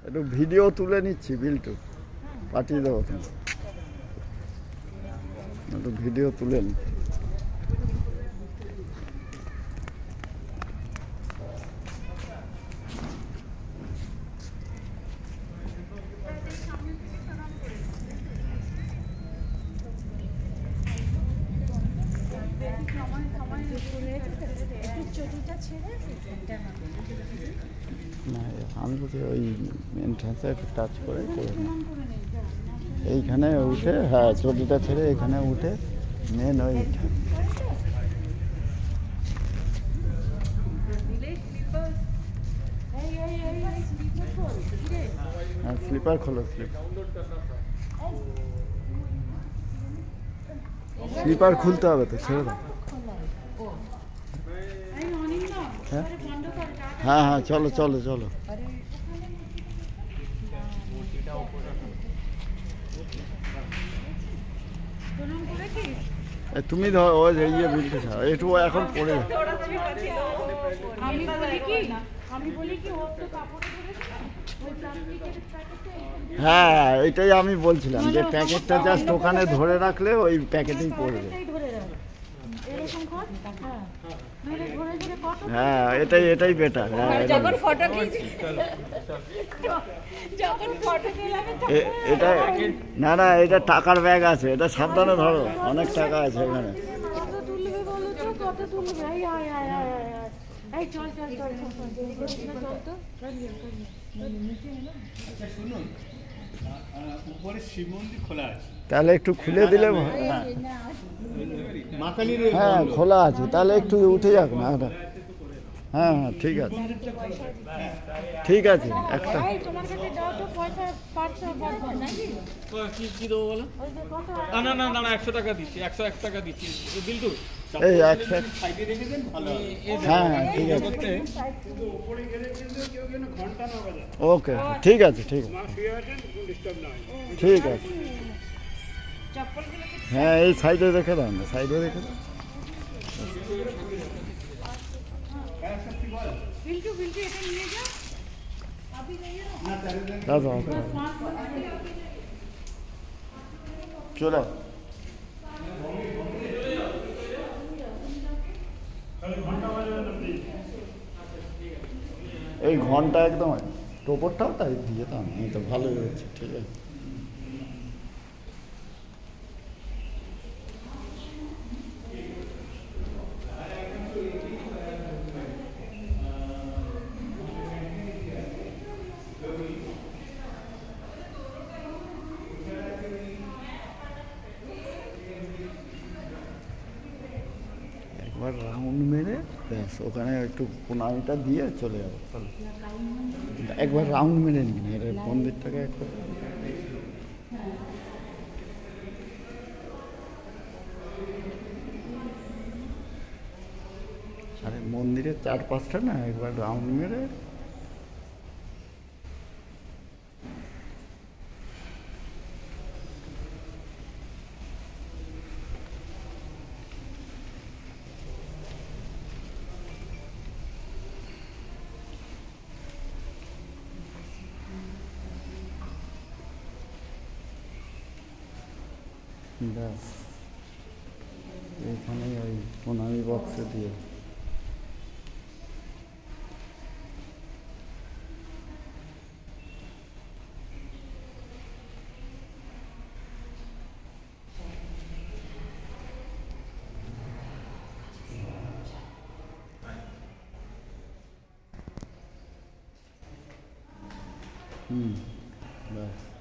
একটু ভিডিও তুলে নিচ্ছি, বিল্টু পাঠিয়ে দেবো তুমি, একটু ভিডিও তুলে নি। না আমি বলছি ওই এন্ট্রান্সে একটু টাচ করে এইখানে উঠে, হ্যাঁ চটিটা ছেড়ে এখানে উঠে মেন ওই হ্যাঁ স্লিপার খোলো, স্লিপার খুলতে হবে তো, ছেড়ে দাও। হ্যাঁ হ্যাঁ হ্যাঁ চলো চলো চলো। তুমি ধরো ওই ইয়ে বুঝতে চাও একটু এখন পড়ে, হ্যাঁ এটাই আমি বলছিলাম যে প্যাকেটটা জাস্ট ওখানে ধরে রাখলে ওই প্যাকেটেই পড়বে। হ্যাঁ এটাই এটাই বেটার। এটা না না এটা টাকার ব্যাগ আছে, এটা সাবধানে ধরো, অনেক টাকা আছে এখানে। তাহলে একটু খুলে দিলে, হ্যাঁ খোলা আছে, তাহলে একটু উঠে যাক না। হ্যাঁ হ্যাঁ ঠিক আছে ঠিক আছে। একটা না না না 100 টাকা দিচ্ছি, 101 টাকা দিচ্ছি বিল্টু। এই 100 হ্যাঁ হ্যাঁ ঠিক আছে, ওকে ঠিক আছে ঠিক আছে ঠিক আছে। হ্যাঁ এই সাইডে রেখে দাও না, সাইডে রেখে দাও। চলো এই ঘন্টা একদম টোপরটাও তাই দিয়ে তো আমি তো ভালোই হচ্ছে, ঠিক আছে। একবার রাউন্ড মেরে ব্যাস ওখানে একটু প্রণামীটা দিয়ে চলে যাবো। একবার রাউন্ড মেরে নিন, এটা মন্দিরটাকে একবার আরে মন্দিরের চারপাশটা না একবার রাউন্ড মেরে ব্যাস এখানে ওই প্রণামী বক্সে দিয়ে ব্যাস।